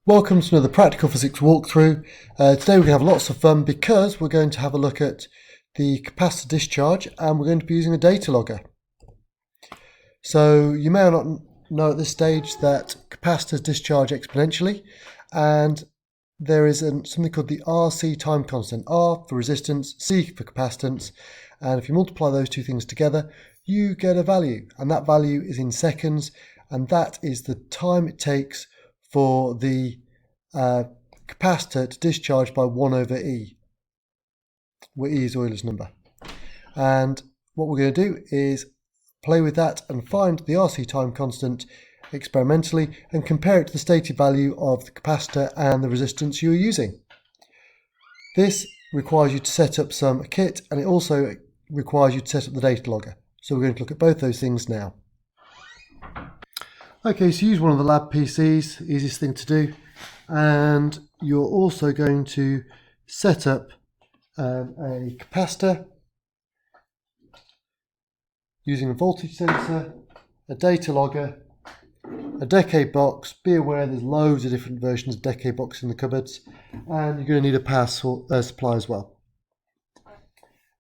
Welcome to another practical physics walkthrough. Today we're going to have lots of fun because we're going to have a look at the capacitor discharge and we're going to be using a data logger. So you may or not know at this stage that capacitors discharge exponentially, and there is something called the RC time constant. R for resistance, C for capacitance, and if you multiply those two things together you get a value, and that value is in seconds, and that is the time it takes for the capacitor to discharge by 1 over E, where E is Euler's number. And what we're going to do is play with that and find the RC time constant experimentally and compare it to the stated value of the capacitor and the resistance you're using. This requires you to set up some kit, and it also requires you to set up the data logger. So we're going to look at both those things now. Okay, so use one of the lab PCs, easiest thing to do, and you're also going to set up a capacitor using a voltage sensor, a data logger, a decade box. Be aware there's loads of different versions of decade box in the cupboards, and you're going to need a power supply as well.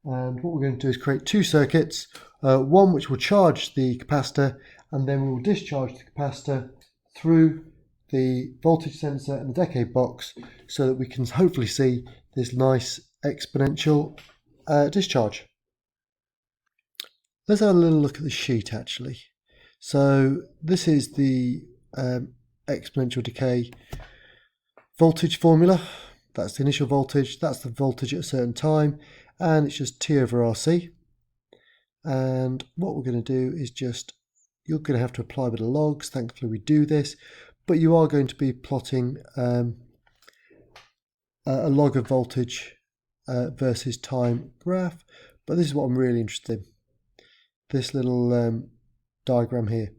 And what we're going to do is create two circuits, one which will charge the capacitor, and then we will discharge the capacitor through the voltage sensor and the decade box so that we can hopefully see this nice exponential discharge. Let's have a little look at the sheet actually. So this is the exponential decay voltage formula. That's the initial voltage, that's the voltage at a certain time, and it's just T over RC. And what we're going to do is you're going to have to apply a bit of logs. Thankfully we do this, but you are going to be plotting a log of voltage versus time graph. But this is what I'm really interested in, this little diagram here.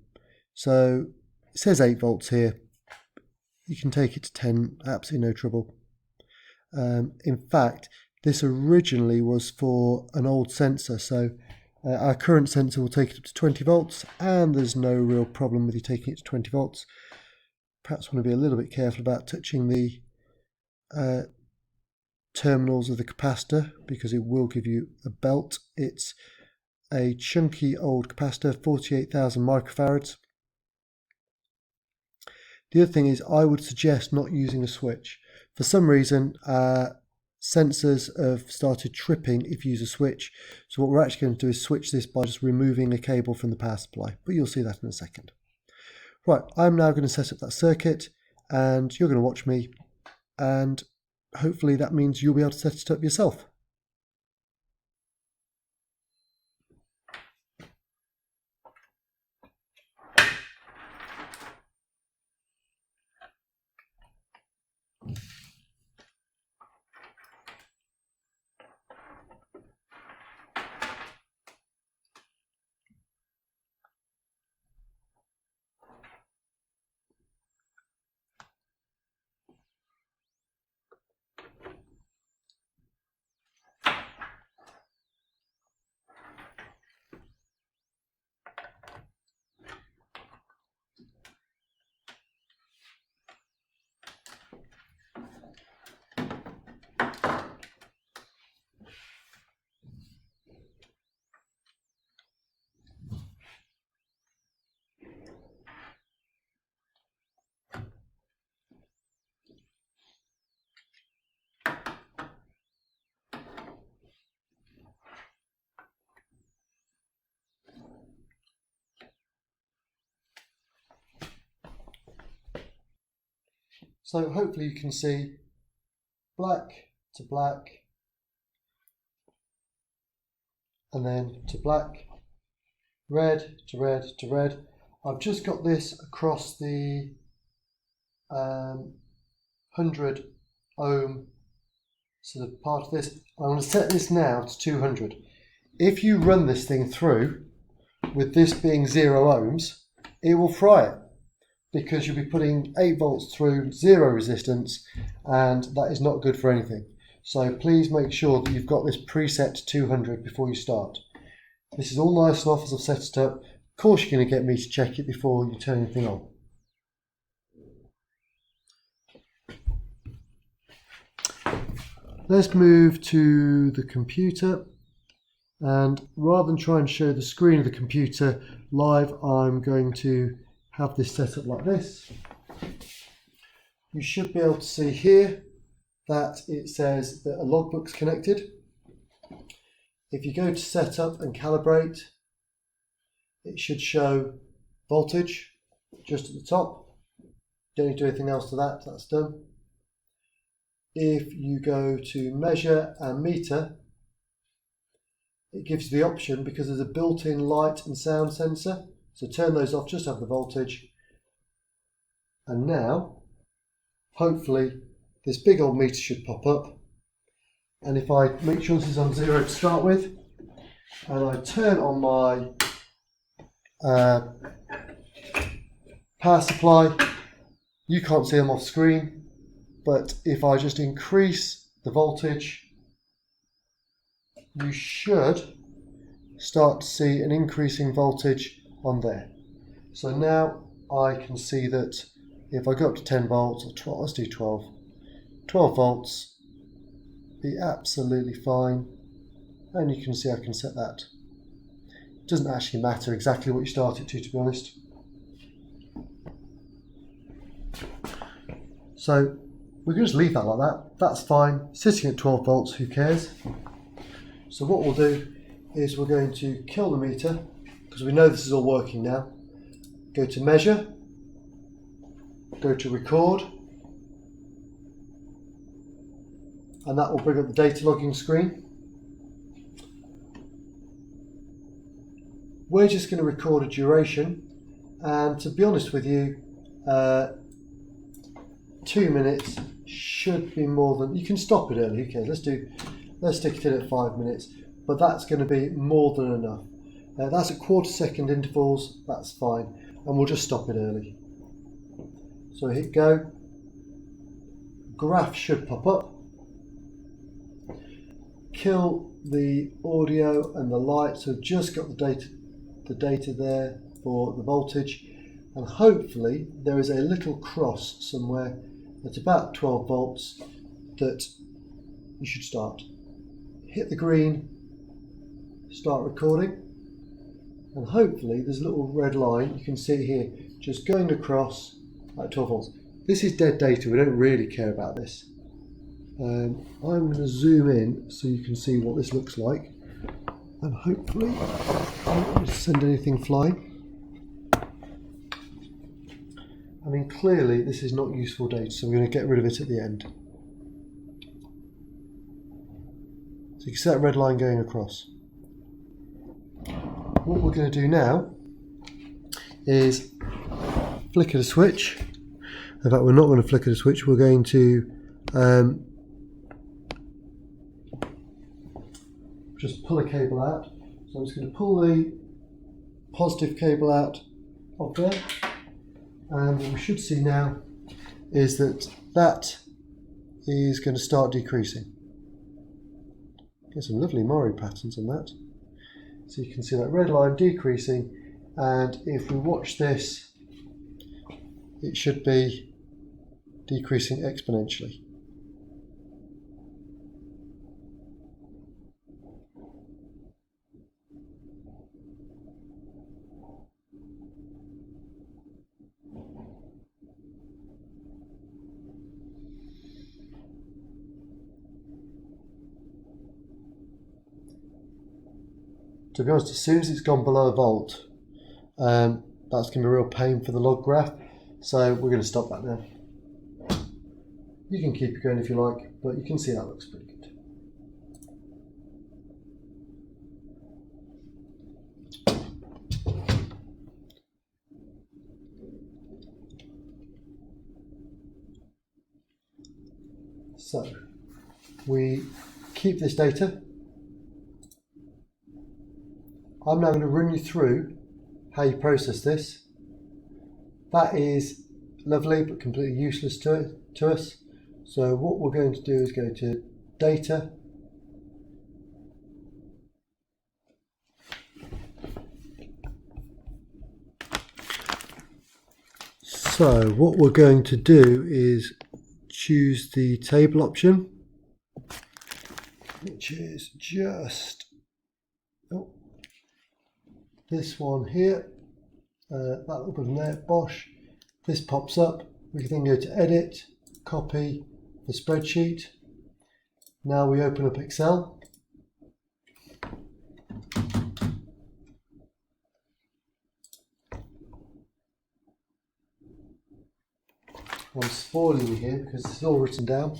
So it says 8 volts here. You can take it to 10, absolutely no trouble. In fact, this originally was for an old sensor, so our current sensor will take it up to 20 volts, and there's no real problem with you taking it to 20 volts. Perhaps want to be a little bit careful about touching the terminals of the capacitor because it will give you a belt. It's a chunky old capacitor, 48,000 microfarads. The other thing is I would suggest not using a switch. For some reason, sensors have started tripping if you use a switch. So what we're actually going to do is switch this by just removing a cable from the power supply. But you'll see that in a second. Right, I'm now going to set up that circuit and you're going to watch me. And hopefully that means you'll be able to set it up yourself. So hopefully you can see black to black, and then to black, red to red to red. I've just got this across the 100 ohm sort of part of this. I'm going to set this now to 200. If you run this thing through with this being 0 ohms, it will fry it, because you'll be putting 8 volts through 0 resistance, and that is not good for anything. So please make sure that you've got this preset to 200 before you start. This is all nice and off as I've set it up. Of course you're going to get me to check it before you turn anything on. Let's move to the computer, and rather than try and show the screen of the computer live, I'm going to have this set up like this. You should be able to see here that it says that a logbook's connected. If you go to setup and calibrate, it should show voltage just at the top. Don't need to do anything else to that, that's done. If you go to measure and meter, it gives you the option, because there's a built-in light and sound sensor, so turn those off, just have the voltage. And now, hopefully, this big old meter should pop up. And if I make sure this is on 0 to start with, and I turn on my power supply, you can't see them off screen, but if I just increase the voltage, you should start to see an increasing voltage on there. So now I can see that if I go up to 10 volts, or 12, let's do 12 volts, be absolutely fine. And you can see I can set that. It doesn't actually matter exactly what you start it to be honest. So we can just leave that like that. That's fine. Sitting at 12 volts, who cares? So what we'll do is we're going to kill the meter, because we know this is all working now. Go to measure, go to record, and that will bring up the data logging screen. We're just going to record a duration, and to be honest with you, 2 minutes should be more than, you can stop it early, who cares? Let's stick it in at 5 minutes, but that's going to be more than enough. That's at quarter-second intervals, that's fine, and we'll just stop it early. So hit go, graph should pop up, kill the audio and the light, so just got the data there for the voltage, and hopefully there is a little cross somewhere at about 12 volts that you should start. Hit the green, start recording, and hopefully there's a little red line, you can see it here, just going across at 12 volts. This is dead data, we don't really care about this. I'm going to zoom in so you can see what this looks like, and hopefully I won't send anything flying. I mean, clearly this is not useful data, so we're going to get rid of it at the end. So you can see that red line going across. What we're going to do now is flicker the switch. In fact, we're not going to flicker the switch, we're going to just pull a cable out. So I'm just going to pull the positive cable out of there, and what we should see now is that that is going to start decreasing. Get some lovely Mori patterns on that. So you can see that red line decreasing, and if we watch this, it should be decreasing exponentially. To be honest, as soon as it's gone below a volt, that's going to be a real pain for the log graph, so we're going to stop that now. You can keep it going if you like, but you can see that looks pretty good. So we keep this data. I'm now going to run you through how you process this. That is lovely but completely useless to us. So what we're going to do is go to Data, so what we're going to do is choose the table option, which is just this one here, that little button there, bosh. This pops up. We can then go to Edit, Copy the spreadsheet. Now we open up Excel. I'm spoiling you here because it's all written down.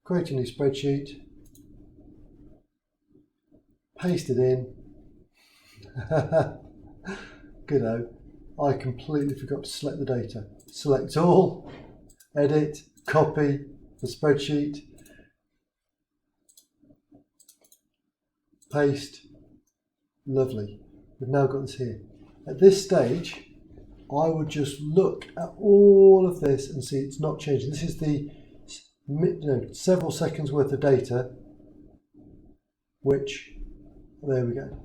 Create a new spreadsheet, paste it in. Good-o. I completely forgot to select the data. Select all, edit, copy the spreadsheet, paste. Lovely. We've now got this here. At this stage, I would just look at all of this and see it's not changing. This is the several seconds worth of data, which, there we go.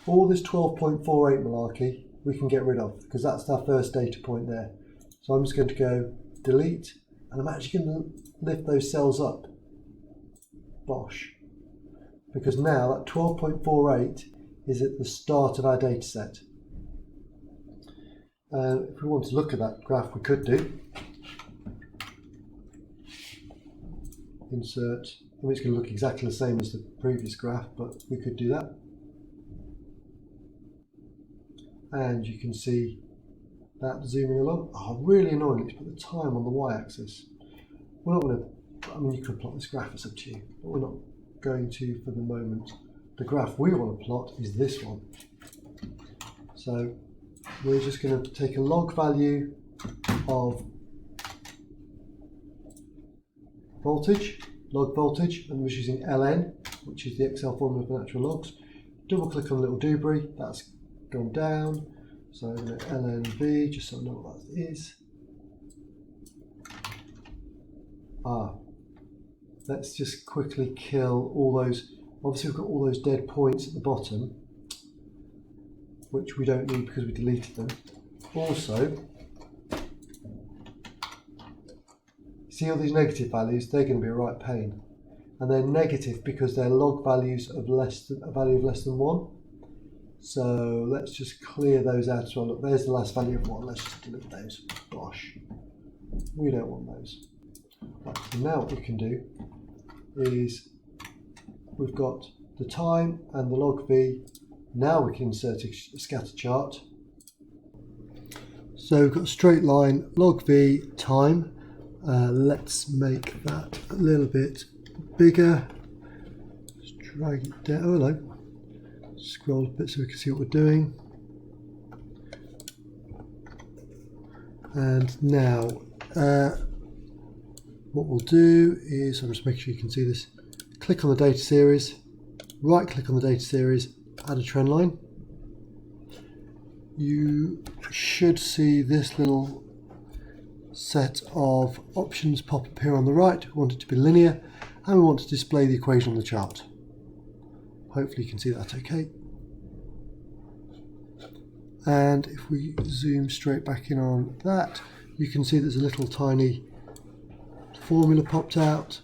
All this 12.48 malarkey we can get rid of because that's our first data point there. So I'm just going to go delete, and I'm actually going to lift those cells up. Bosh. Because now that 12.48 is at the start of our data set. If we want to look at that graph, we could do. Insert. I mean, it's going to look exactly the same as the previous graph, but we could do that. And you can see that zooming along. Oh, really annoying. It's put the time on the y-axis. We're not going to, I mean, you could plot this graph, it's up to you, but we're not going to for the moment. The graph we want to plot is this one. So we're just going to take a log value of voltage, log voltage, and we're using ln, which is the Excel formula for natural logs. Double click on the little doobry, that's gone down. So I'm going to lnv, just so I know what that is. Let's just quickly kill all those. Obviously we've got all those dead points at the bottom, which we don't need because we deleted them. Also, see all these negative values, they're going to be a right pain. And they're negative because they're log values of a value of less than 1. So let's just clear those out as well. Look, there's the last value of 1. Let's just delete those. Bosh. We don't want those. Right, so now what we can do is we've got the time and the log v. Now we can insert a scatter chart. So we've got a straight line, log v, time. Let's make that a little bit bigger. Just drag it down. Oh, hello. Scroll a bit so we can see what we're doing. And now what we'll do is, I'm just making sure you can see this, click on the data series, right click on the data series, add a trend line. You should see this little set of options pop up here on the right. We want it to be linear and we want to display the equation on the chart. Hopefully you can see that okay. And if we zoom straight back in on that, you can see there's a little tiny formula popped out.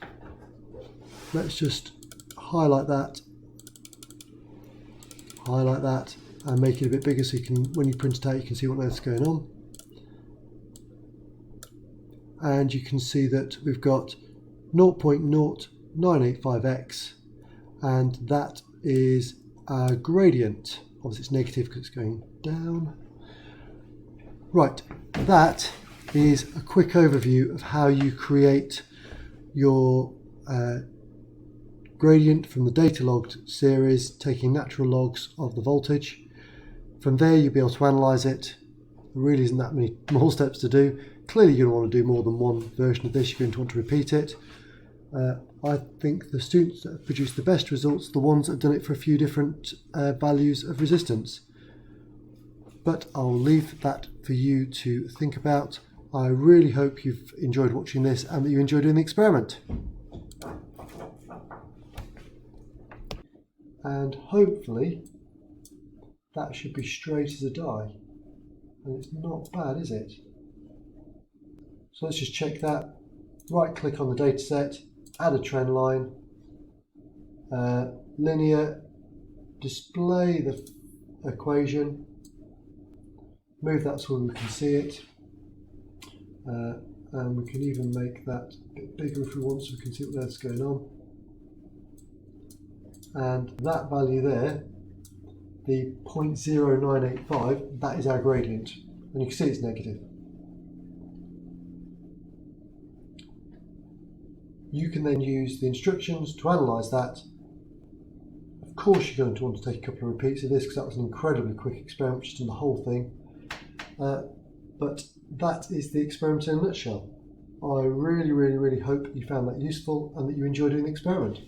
Let's just highlight that, and make it a bit bigger so you can, when you print it out, you can see what else is going on. And you can see that we've got 0.0985x, and that is our gradient. Obviously it's negative because it's going down. Right, that is a quick overview of how you create your gradient from the data logged series, taking natural logs of the voltage. From there you'll be able to analyse it. There really isn't that many more steps to do. Clearly you're going to want to do more than one version of this, you're going to want to repeat it. I think the students that have produced the best results are the ones that have done it for a few different values of resistance. But I'll leave that for you to think about. I really hope you've enjoyed watching this and that you enjoyed doing the experiment. And hopefully that should be straight as a die. and it's not bad, is it? So let's just check that. Right click on the data set, add a trend line, linear, display the equation, move that so we can see it, and we can even make that a bit bigger if we want so we can see what that's going on. And that value there, the 0.0985, that is our gradient, and you can see it's negative. You can then use the instructions to analyse that. Of course you're going to want to take a couple of repeats of this because that was an incredibly quick experiment, just in the whole thing. But that is the experiment in a nutshell. I really hope you found that useful and that you enjoyed doing the experiment.